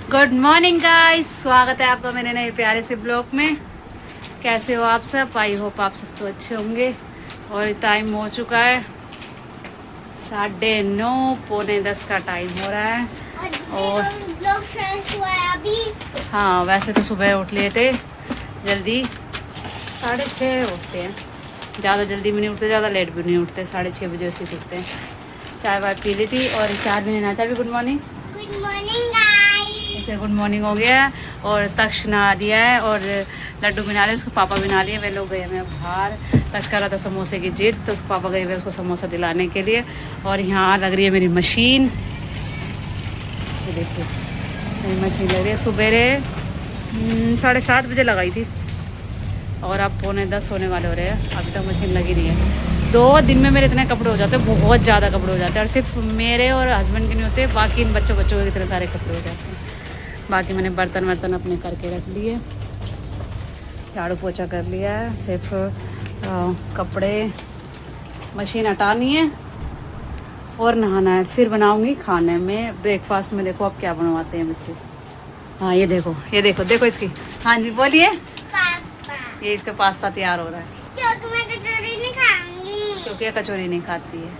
Good morning guys, स्वागत है आपका मेरे नए प्यारे से ब्लॉग में। कैसे हो आप सब? आई होप आप सब तो अच्छे होंगे। और टाइम हो चुका है 9:30, पौने 10 का टाइम हो रहा है। और ब्लॉग फ्रेश हुआ है अभी। हाँ, वैसे तो सुबह उठ लिए थे जल्दी, 6:30 उठते हैं। ज़्यादा जल्दी भी नहीं उठते, ज़्यादा लेट भी नहीं उठते, 6:30 बजे से उठते हैं। चाय वाय पी ली थी और चार भी नहीं नाचा भी। Good morning. Good morning guys. इसे गुड मॉर्निंग हो गया है। और तक्ष नहा दिया है और लड्डू बना लिया, उसको पापा बना लिए। वे लोग गए हैं बाहर। तक्ष कर रहा था समोसे की जिद, तो उसको पापा गए हुए उसको समोसा दिलाने के लिए। और यहाँ लग रही है मेरी मशीन। ये देखिए मेरी मशीन लग रही है। सुबेरे 7:30 बजे लगाई थी और अब पौने 10 होने वाले हो रहे हैं, अभी तक मशीन लगी नहीं है। 2 दिन में मेरे इतने कपड़े हो जाते हैं, बहुत ज़्यादा कपड़े हो जाते हैं। और सिर्फ मेरे और हस्बैंड के नहीं होते, बाकी इन बच्चों के इतने सारे कपड़े हो जाते हैं। बाकी मैंने बर्तन वर्तन अपने करके रख लिए, झाड़ू पोछा कर लिया है। सिर्फ कपड़े मशीन हटानी है और नहाना है। फिर बनाऊंगी खाने में ब्रेकफास्ट में। देखो अब क्या बनवाते हैं बच्चे। हाँ ये देखो, ये देखो, देखो इसकी। हाँ जी बोलिए। पास्ता। ये इसका पास्ता तैयार हो रहा है क्योंकि मैं कचौरी नहीं खाऊंगी। क्योंकि ये कचौरी नहीं खाती है।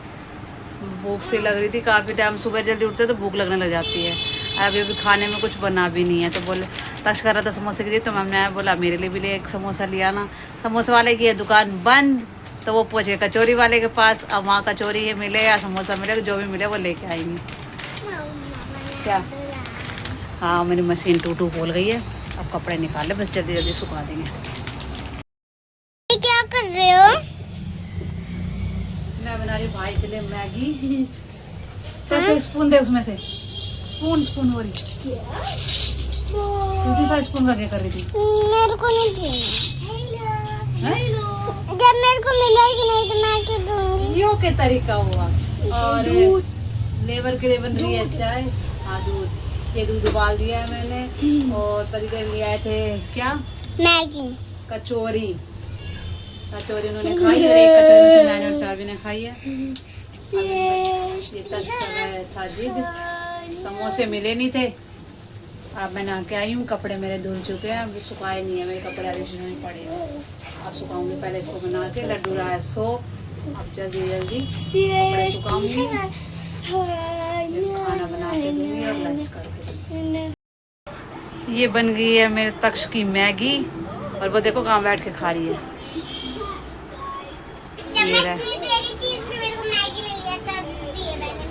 भूख सी लग रही थी काफ़ी टाइम, सुबह जल्दी उठते तो भूख लगने लग जाती है। और अभी खाने में कुछ बना भी नहीं है, तो बोले तक्ष कर रहा था समोसे के लिए, तो मैंने बोला मेरे लिए भी ले एक समोसा लिया ना। समोसे वाले की है दुकान बंद, तो वो पहुँचे कचौरी वाले के पास। अब वहाँ कचौरी है मिले या समोसा मिले, जो भी मिले वो लेके आएंगे। क्या? हाँ मेरी मशीन टू बोल गई है। अब कपड़े निकाल ले, बस जल्दी जल्दी सुखा देंगे। क्या कर रहे हो? मैं बना रही हूँ भाई के लिए मैगी। तो स्पून दे उसमें से। स्पून हो रही। दूसरी सा स्पून का क्या कर रही थी? मेरे को नहीं देना। जब मेरे को मिलेगी नहीं तो मैं क्या दूंगी? यो के तरीका हुआ। और लेबर के लिए बन रही है चाय। हाँ दूध, ये दूध उबाल दिया है मैंने। और पति देव ले आए थे क्या? मैगी, कचौरी उन्होंने खाई और एक कचौरी में से मैंने और चार भी ने खाई है। ये तक था जिद, समोसे मिले नहीं थे। अब मैं नहा के आई हूँ, कपड़े मेरे धुल चुके हैं, अभी सुखाए नहीं है मेरे कपड़े, अभी धुलने पड़े हैं। अब सुखाऊंगी, पहले इसको बना के। लड्डू रहा है सो, अब जल्दी जल्दी कपड़े सुखाऊंगी, खाना बना के दूंगी और लंच करके। ये बन गई है मेरे तक्ष की मैगी और वो देखो कहाँ बैठ के खा रही है।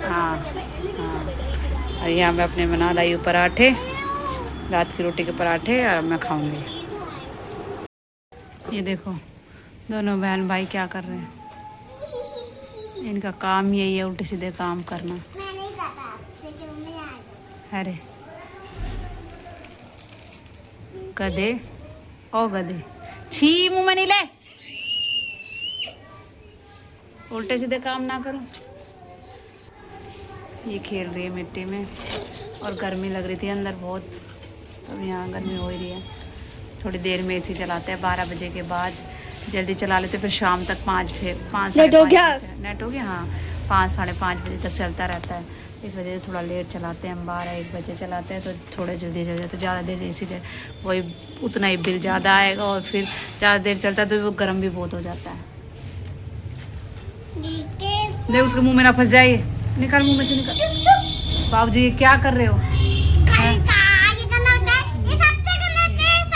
हाँ हाँ। और यहाँ मैं अपने बना लाई हूँ पराठे, रात की रोटी के पराठे, और मैं खाऊंगी। ये देखो दोनों बहन भाई क्या कर रहे हैं। इनका काम यही है, उल्टे सीधे काम करना। अरे गधे ओ गधे, छी मुँह में नहीं ले, उल्टे सीधे काम ना करो। ये खेल रही है मिट्टी में और गर्मी लग रही थी अंदर बहुत, तो यहाँ गर्मी हो ही रही है। थोड़ी देर में एसी चलाते हैं, 12 बजे के बाद जल्दी चला लेते, फिर शाम तक 5 नेट हो गया। हाँ 5 साढ़े 5 बजे तक चलता रहता है। इस वजह से थोड़ा लेट चलाते हैं हम, 12-1 बजे चलाते हैं, तो थोड़ा जल्दी चल जाता है। ज़्यादा देर एसी से वही उतना ही बिल ज़्यादा आएगा, और फिर ज़्यादा देर चलता है तो वो गर्म भी बहुत हो जाता है। देख उसके मुँह में ना फंस जाइए, निकाल मुँह में से निकाल। बाबूजी ये क्या कर रहे हो?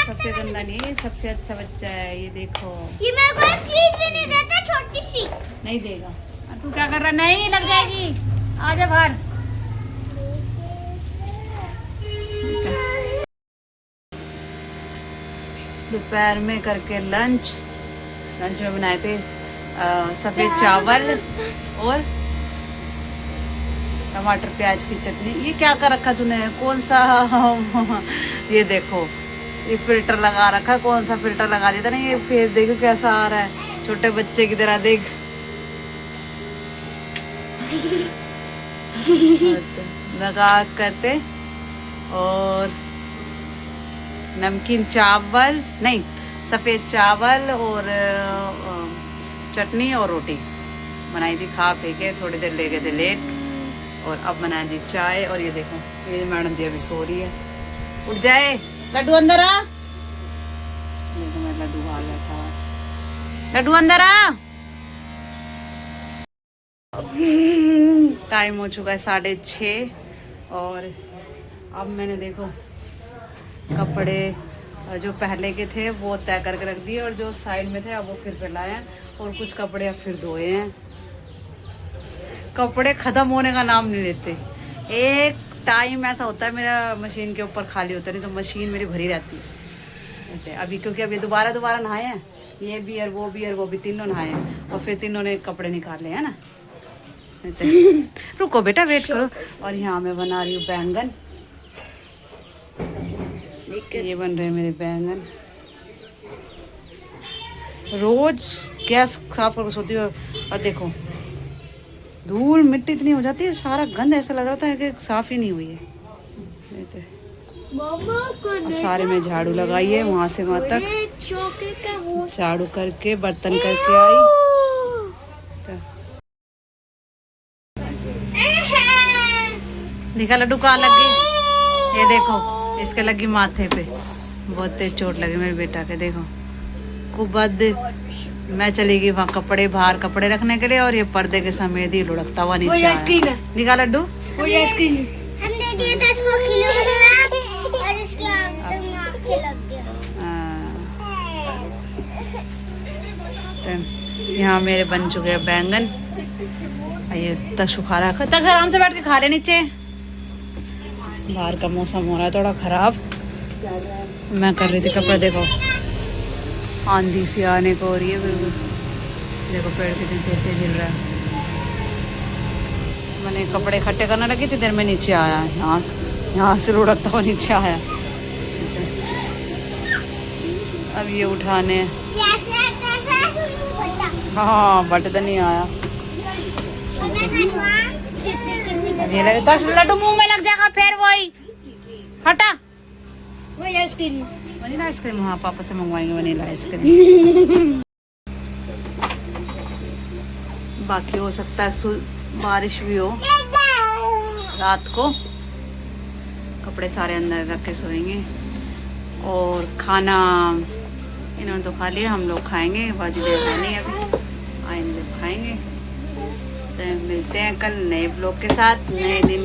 सबसे गंदा नहीं, ये सबसे अच्छा बच्चा है। ये देखो ये मेरे को एक चीज भी नहीं देता, छोटी सी नहीं देगा। और तू क्या कर रहा? नहीं लग जाएगी, आजा बाहर। दोपहर में करके लंच में बनाए थे सफ़ेद चावल और टमाटर प्याज की चटनी। ये क्या कर रखा तूने? कौन सा? ये देखो ये फिल्टर लगा रखा, कौन सा फिल्टर लगा देता ना। ये फेस देखो कैसा आ रहा है, छोटे बच्चे की तरह। देख लगा करते। और नमकीन चावल नहीं, सफ़ेद चावल और चटनी और रोटी बनाई थी। खा पी के थोड़ी देर ले गए थे लेट, और अब बनाई थी चाय। और ये देखो ये मैडम जी अभी सो रही है, उठ जाए। लड्डू अंदर आ। ये तो मेरा लड्डू बाहर बैठा है। लड्डू अंदर आ। टाइम हो चुका है 6:30 और अब मैंने देखो कपड़े जो पहले के थे वो तय करके रख दिए और जो साइड में थे अब वो फिर फैलाए हैं और कुछ कपड़े अब फिर धोए हैं। कपड़े ख़त्म होने का नाम नहीं लेते। एक टाइम ऐसा होता है मेरा मशीन के ऊपर खाली होता है, नहीं तो मशीन मेरी भरी रहती है। अभी क्योंकि अभी दोबारा नहाए हैं, ये भी और वो भी तीनों नहाए हैं और फिर तीनों ने कपड़े निकाले हैं ना। रुको बेटा वेट करो। और यहाँ मैं बना रही हूँ बैंगन। ये बन रहे हैं मेरे बैंगन। रोज गैस साफ करके सोती हूँ और देखो धूल मिट्टी इतनी हो जाती है, सारा गंद ऐसा लग रहा था कि साफ ही नहीं हुई है। और सारे में झाड़ू लगाई है वहां से वहां तक, झाड़ू करके बर्तन करके आई। देखा लड्डू कहाँ लग गई? ये देखो इसके लगी माथे पे, बहुत तेज चोट लगी मेरे बेटा के। देखो कुबद मैं चली गई वहाँ कपड़े बाहर कपड़े रखने के लिए और ये पर्दे के समेत ही लुढ़कता हुआ नीचे आया। दिखा लड्डू। हम दे दिए थे इसको खिलौना और इसके आंखें लग गया। तो यहाँ मेरे बन चुके हैं बैंगन। ये तक सुखा रखा, तक आराम से बैठ के खा ले नीचे। बाहर का मौसम हो रहा है थोड़ा खराब। मैं कर रही थी कपड़े, देखो आंधी सी आने को हो रही है बिल्कुल। देखो पेड़ कितनी तेज झिल रहा है। मैंने कपड़े इकट्ठे करने लगी थी, देर में नीचे आया, यहाँ से लुढ़कता हुआ नीचे आया। अब ये उठाने, हाँ बट तो नहीं आया। ये लगे तो लड्डू मुंह में लग जाएगा फिर। वही हटा, वही आइसक्रीम, वनीला आइसक्रीम। हाँ पापा से मंगवाएंगे वनीला आइसक्रीम। बाकी हो सकता है बारिश भी हो रात को। कपड़े सारे अंदर रख के सोएंगे। और खाना इन्होंने तो खा लिया, हम लोग खाएंगे। बाजी देर नहीं अभी आएंगे खाएंगे। तो मिलते हैं कल नए ब्लॉग के साथ, नए दिन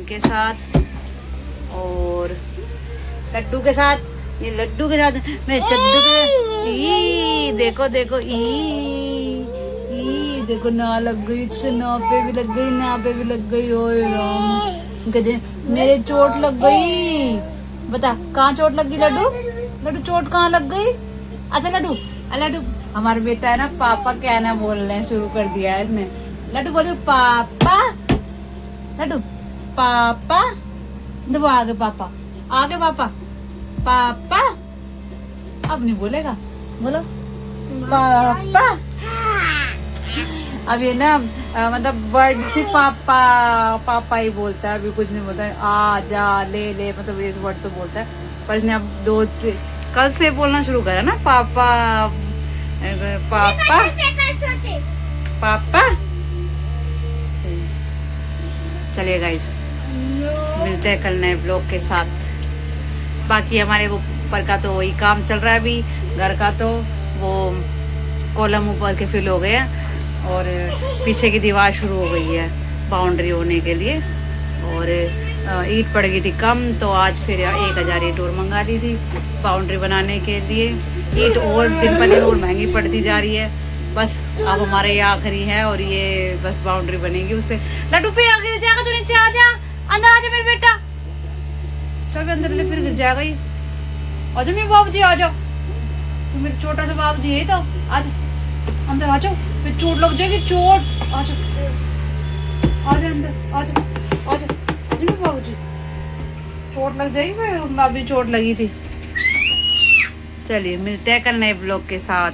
के साथ और लड्डू के साथ। ये लड्डू के साथ मेरे चद्दू के देखो देखो ना लग गई इसके, ना पे भी लग गई, ना पे भी लग गई। ओए राम, कहते मेरे चोट लग गई। बता कहाँ चोट लग गई लड्डू? लड्डू चोट कहाँ लग गई? अच्छा लड्डू हमारा बेटा है ना, पापा क्या ना बोलना शुरू कर दिया है इसने। लड्डू बोलो पापा, लड्डू पापा, दबो आगे पापा, आगे पापा, पापा। अब नहीं बोलेगा, बोलो पापा। अब ये ना मतलब वर्ड से पापा ही बोलता है, अभी कुछ नहीं बोलता है। आ जा ले मतलब एक वर्ड तो बोलता है, पर इसने अब कल से बोलना शुरू करा ना, पापा पापा पापा। चलिए गाइस, मिलते हैं कल नए ब्लॉग के साथ। बाकी हमारे वो ऊपर का तो वही काम चल रहा है अभी, घर का तो वो कॉलम ऊपर के फिल हो गए हैं और पीछे की दीवार शुरू हो गई है बाउंड्री होने के लिए। और ईंट पड़ गई थी कम, तो आज फिर 1000 ईंट और मंगा ली थी बाउंड्री बनाने के लिए। ईंट और दिन पर दिन और महंगी पड़ती जा रही है। बस अब हमारे ये आखिरी है और ये बस बाउंड्री बनेगी उससे। लड्डू फिर आगे गिर जाएगा, तू नीचे आ जा, अंदर आ जा मेरे बेटा। चल अंदर ले, फिर गिर जाएगा ये। आ जाओ मेरे बाबू जी, आ जाओ, तू मेरे छोटा सा बाबू जी है तो आ जाओ, अंदर आ जाओ, फिर चोट लग जाएगी, चोट। आ जाओ अंदर, आ जाओ बाबू जी, चोट लग जाएगी। मैं अभी चोट लगी थी। चलिए मिलते हैं कल नए ब्लॉग के साथ।